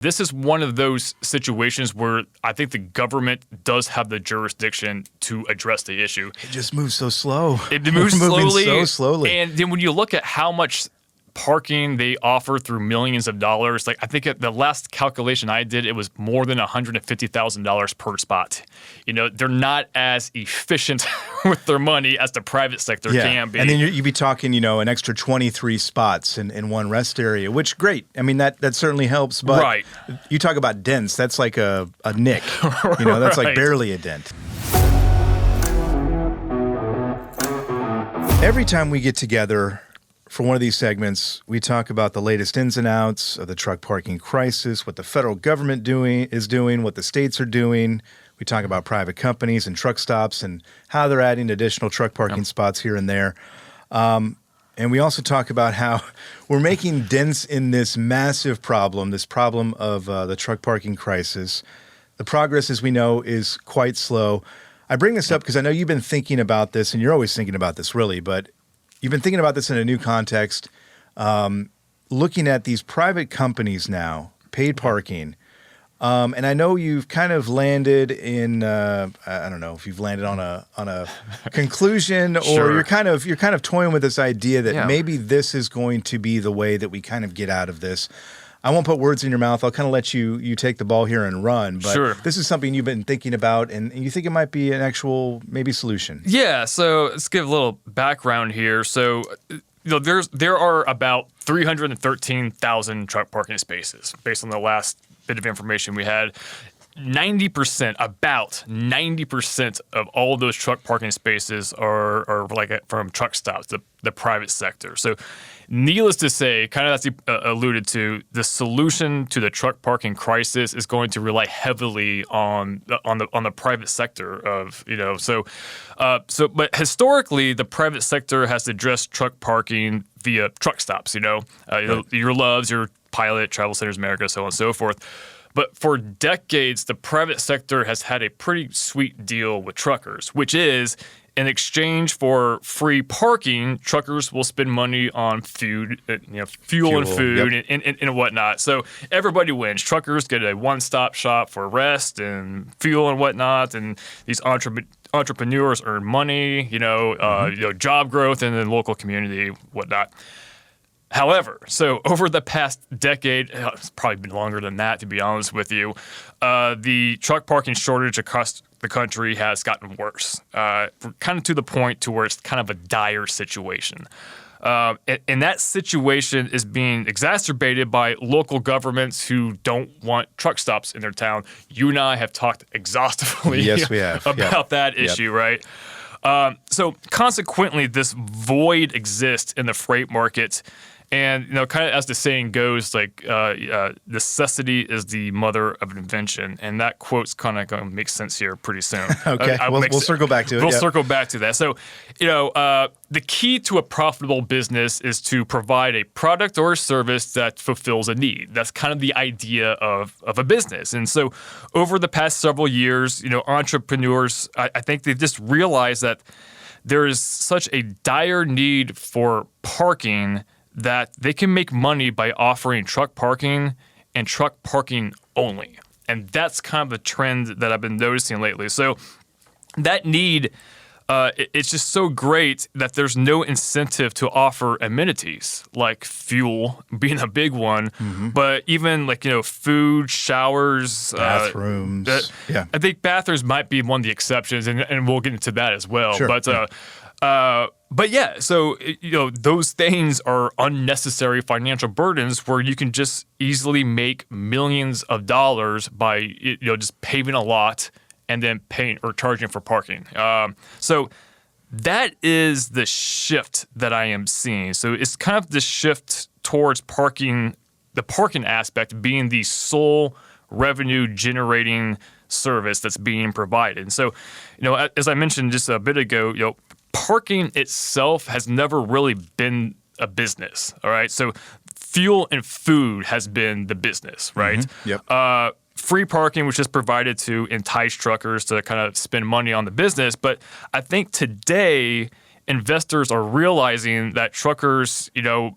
This is one of those situations where I think the government does have the jurisdiction to address the issue. It just moves so slow. It moves slowly. So slowly. And then when you look at how much parking they offer through millions of dollars, like I think at the last calculation I did, it was more than $150,000 per spot. They're not as efficient with their money as the private sector can be. And then you'd be talking, an extra 23 spots in one rest area, which great. I mean, that certainly helps. But right. You talk about dents, that's like a nick. That's like barely a dent. Every time we get together for one of these segments, we talk about the latest ins and outs of the truck parking crisis, what the federal government is doing, what the states are doing. We talk about private companies and truck stops and how they're adding additional truck parking spots here and there. And we also talk about how we're making dents in this massive problem, this problem of the truck parking crisis. The progress, as we know, is quite slow. I bring this up because I know you've been thinking about this, and you're always thinking about this, really, but you've been thinking about this in a new context, looking at these private companies now, paid parking. And I know you've kind of landed in, I don't know if you've landed on a conclusion, or Sure. you're kind of toying with this idea that maybe this is going to be the way that we kind of get out of this. I won't put words in your mouth. I'll kind of let you take the ball here and run. But Sure. This is something you've been thinking about, and you think it might be an actual maybe solution. Yeah, so let's give a little background here. So, there are about 313,000 truck parking spaces based on the last bit of information we had. About 90% of all of those truck parking spaces are from truck stops, the private sector. So, needless to say, kind of as you alluded to, the solution to the truck parking crisis is going to rely heavily on the private sector but historically the private sector has addressed truck parking via truck stops. Your Loves, your Pilot, Travel Centers America, so on and so forth. But for decades, the private sector has had a pretty sweet deal with truckers, which is in exchange for free parking, truckers will spend money on food, fuel and food, yep. and whatnot. So everybody wins. Truckers get a one-stop shop for rest and fuel and whatnot, and these entrepreneurs earn money, job growth in the local community, whatnot. However, so over the past decade, it's probably been longer than that, to be honest with you, the truck parking shortage across the country has gotten worse, kind of to the point to where it's kind of a dire situation. And that situation is being exacerbated by local governments who don't want truck stops in their town. You and I have talked exhaustively yes, we have. about that issue, right? So consequently, this void exists in the freight market. And, kind of as the saying goes, necessity is the mother of invention. And that quote's kind of going to make sense here pretty soon. Okay, we'll circle back to it. We'll circle back to that. So, the key to a profitable business is to provide a product or a service that fulfills a need. That's kind of the idea of a business. And so over the past several years, entrepreneurs, I think they've just realized that there is such a dire need for parking that they can make money by offering truck parking and truck parking only. And that's kind of the trend that I've been noticing lately. So that need, it's just so great that there's no incentive to offer amenities like fuel being a big one, but even food, showers, bathrooms. I think bathrooms might be one of the exceptions, and we'll get into that as well. Sure. But yeah, so those things are unnecessary financial burdens where you can just easily make millions of dollars by just paving a lot and then paying or charging for parking. So that is the shift that I am seeing. So it's kind of the shift towards parking, the parking aspect being the sole revenue generating service that's being provided. And so, as I mentioned just a bit ago, parking itself has never really been a business, all right? So fuel and food has been the business, right? Yep. Free parking, which is provided to entice truckers to kind of spend money on the business. But I think today investors are realizing that truckers, out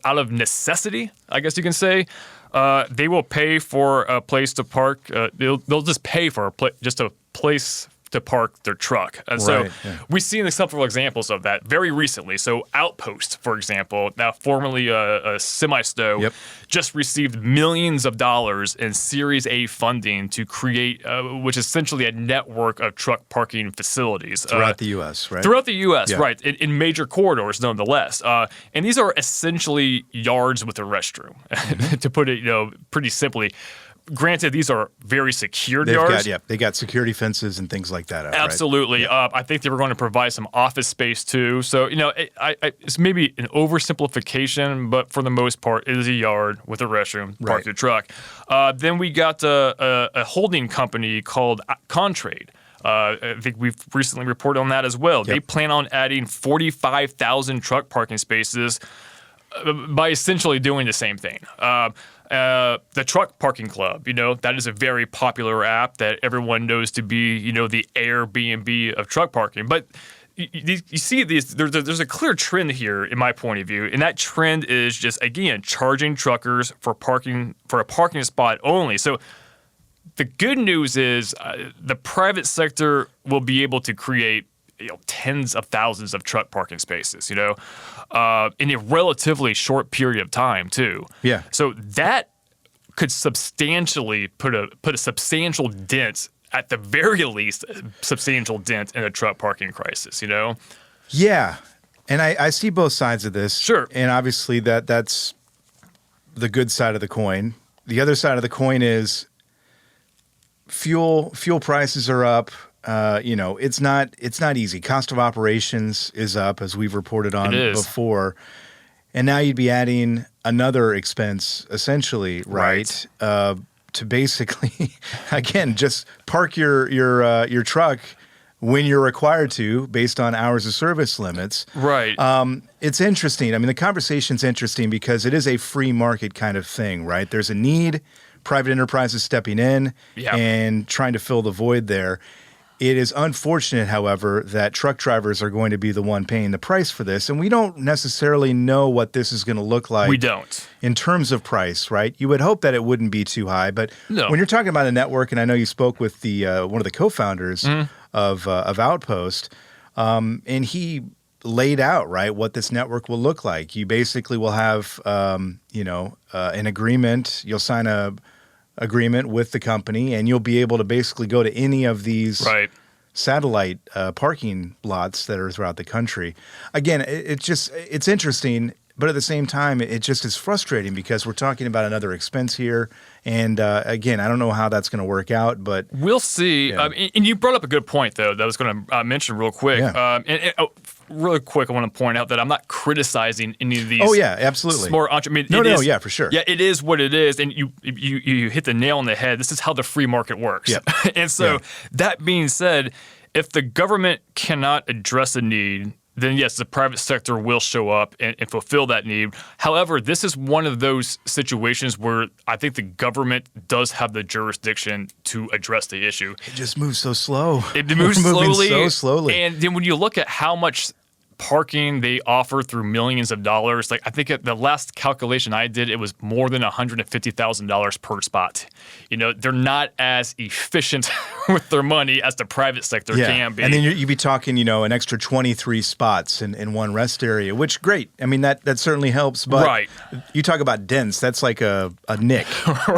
of necessity, I guess you can say, They will pay for a place to park. They'll just pay for just a place to park their truck. And so we've seen several examples of that very recently. So Outpost, for example, now formerly a semi-stow, just received millions of dollars in Series A funding to create, which is essentially a network of truck parking facilities. Throughout the U.S., right? Throughout the U.S., right, in major corridors, nonetheless. And these are essentially yards with a restroom, to put it pretty simply. Granted, these are very secured yards. They got security fences and things like that. Absolutely. Right? I think they were going to provide some office space too. So, it's maybe an oversimplification, but for the most part, it is a yard with a restroom. Park your truck. Then we got a holding company called Contrade. I think we've recently reported on that as well. They plan on adding 45,000 truck parking spaces by essentially doing the same thing. The Truck Parking Club, that is a very popular app that everyone knows to be, the Airbnb of truck parking. But you see there's a clear trend here, in my point of view, and that trend is just, again, charging truckers for a parking spot only. So the good news is the private sector will be able to create tens of thousands of truck parking spaces, in a relatively short period of time, too. Yeah. So that could substantially put a substantial dent, at the very least, a substantial dent in a truck parking crisis, Yeah. And I see both sides of this. Sure. And obviously that's the good side of the coin. The other side of the coin is fuel prices are up. It's not easy. Cost of operations is up, as we've reported on before. And now you'd be adding another expense, essentially, right? To basically, again, just park your truck when you're required to, based on hours of service limits. Right. It's interesting. I mean, the conversation's interesting because it is a free market kind of thing, right? There's a need, private enterprises stepping in and trying to fill the void there. It is unfortunate, however, that truck drivers are going to be the one paying the price for this, and we don't necessarily know what this is going to look like. We don't. In terms of price, right? You would hope that it wouldn't be too high, but when you're talking about a network, and I know you spoke with the one of the co-founders of Outpost, and he laid out, right, what this network will look like. You basically will have, an agreement. You'll sign a agreement with the company, and you'll be able to basically go to any of these satellite parking lots that are throughout the country. Again, it's interesting, but at the same time, it just is frustrating because we're talking about another expense here. And again, I don't know how that's going to work out, but we'll see. Yeah. And you brought up a good point, though, that I was going to mention real quick. Yeah. Really quick, I want to point out that I'm not criticizing any of these. Oh yeah, absolutely. Yeah, for sure. Yeah, it is what it is, and you hit the nail on the head. This is how the free market works. Yep. And so that being said, if the government cannot address a need, then yes, the private sector will show up and fulfill that need. However, this is one of those situations where I think the government does have the jurisdiction to address the issue. It just moves so slow. It moves slowly. So slowly. And then when you look at how much parking they offer through millions of dollars, like I think at the last calculation I did, it was more than $150,000 per spot. They're not as efficient with their money as the private sector can be. And then you'd be talking, an extra 23 spots in one rest area, which great. I mean, that certainly helps. But you talk about dents, that's like a nick.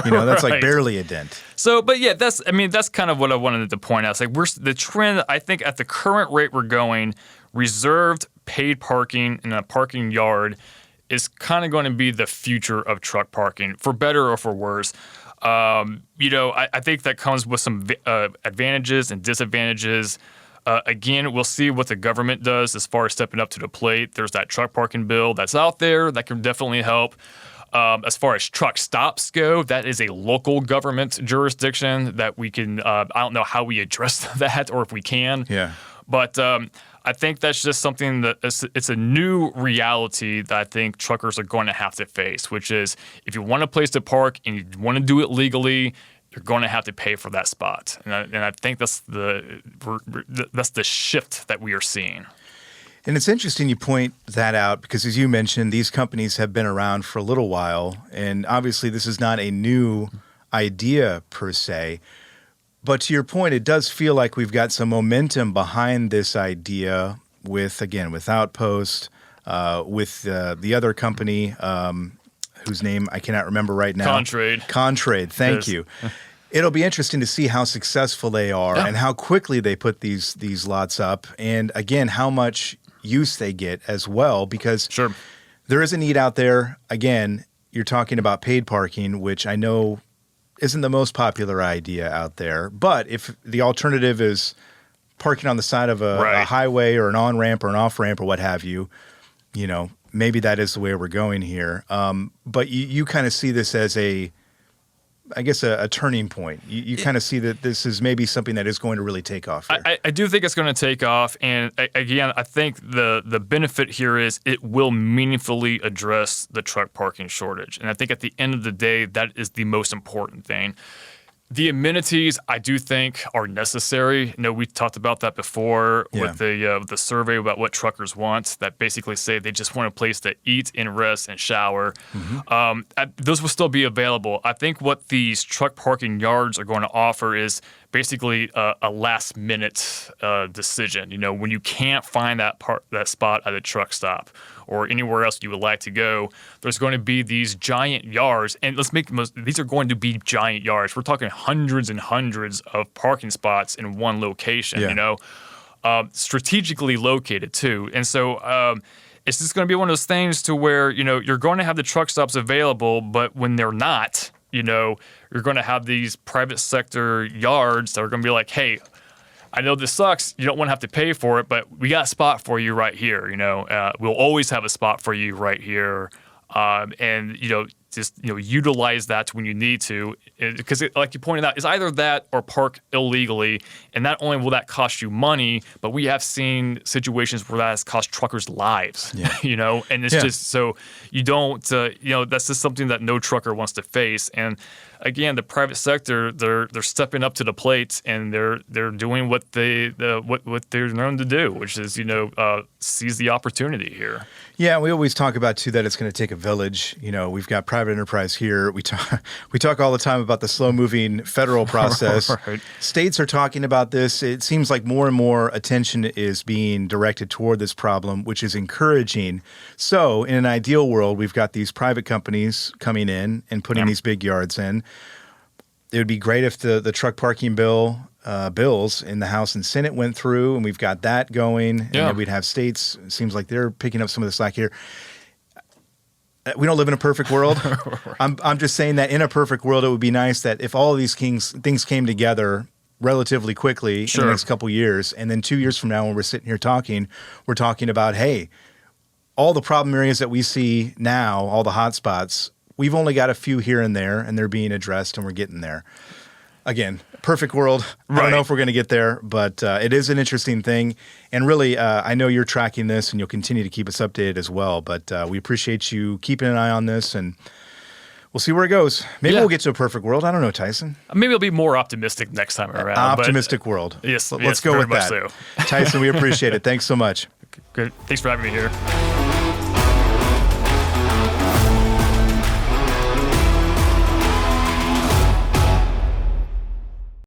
That's like barely a dent. So, but yeah, that's kind of what I wanted to point out. It's like the trend, I think at the current rate we're going, reserved paid parking in a parking yard is kind of going to be the future of truck parking, for better or for worse. I think that comes with some advantages and disadvantages. Again, we'll see what the government does as far as stepping up to the plate. There's that truck parking bill that's out there that can definitely help. As far as truck stops go, that is a local government jurisdiction that we can, I don't know how we address that or if we can. Yeah. But I think that's just something that it's a new reality that I think truckers are going to have to face, which is if you want a place to park and you want to do it legally, you're going to have to pay for that spot. And I think that's the shift that we are seeing. And it's interesting you point that out because, as you mentioned, these companies have been around for a little while. And obviously, this is not a new idea per se. But to your point, it does feel like we've got some momentum behind this idea with Outpost, with the other company whose name I cannot remember right now. Contrade, thank you. It'll be interesting to see how successful they are and how quickly they put these lots up. And again, how much use they get as well, because there is a need out there. Again, you're talking about paid parking, which I know isn't the most popular idea out there. But if the alternative is parking on the side of a highway or an on-ramp or an off-ramp or what have you, maybe that is the way we're going here. But you kind of see this as a turning point. You kind of see that this is maybe something that is going to really take off here. I do think it's going to take off. And again, I think the benefit here is it will meaningfully address the truck parking shortage. And I think at the end of the day, that is the most important thing. The amenities, I do think, are necessary. We talked about that before with the survey about what truckers want, that basically say they just want a place to eat and rest and shower. Those will still be available. I think what these truck parking yards are going to offer is basically a last-minute decision. When you can't find that spot at a truck stop or anywhere else you would like to go, there's going to be these giant yards. And these are going to be giant yards. We're talking hundreds and hundreds of parking spots in one location, strategically located too. And so it's just going to be one of those things to where, you're going to have the truck stops available, but when they're not, you're going to have these private sector yards that are going to be like, hey, I know this sucks. You don't want to have to pay for it, but we got a spot for you right here. We'll always have a spot for you right here. And just utilize that when you need to, because like you pointed out, it's either that or park illegally, and not only will that cost you money, but we have seen situations where that has cost truckers lives. And it's just so you don't, that's just something that no trucker wants to face. And again, the private sector, they're stepping up to the plate, and they're doing what they're known to do, which is seize the opportunity here. Yeah, we always talk about too that it's going to take a village. We've got private enterprise here. We talk all the time about the slow-moving federal process. States are talking about this. It seems like more and more attention is being directed toward this problem, which is encouraging. So, in an ideal world, we've got these private companies coming in and putting these big yards in. It would be great if the truck parking bills in the House and Senate went through, and we've got that going. And then we'd have states. It seems like they're picking up some of the slack here. We don't live in a perfect world. I'm just saying that in a perfect world, it would be nice that if all of these things came together relatively quickly in the next couple of years, and then 2 years from now when we're sitting here talking, we're talking about, hey, all the problem areas that we see now, all the hot spots, we've only got a few here and there, and they're being addressed, and we're getting there. Again, perfect world. I don't know if we're going to get there, but it is an interesting thing. And really, I know you're tracking this, and you'll continue to keep us updated as well. But we appreciate you keeping an eye on this, and we'll see where it goes. Maybe we'll get to a perfect world. I don't know, Tyson. Maybe I'll be more optimistic next time around. Optimistic world. Yes, let's go with that. So. Tyson, we appreciate it. Thanks so much. Good. Thanks for having me here.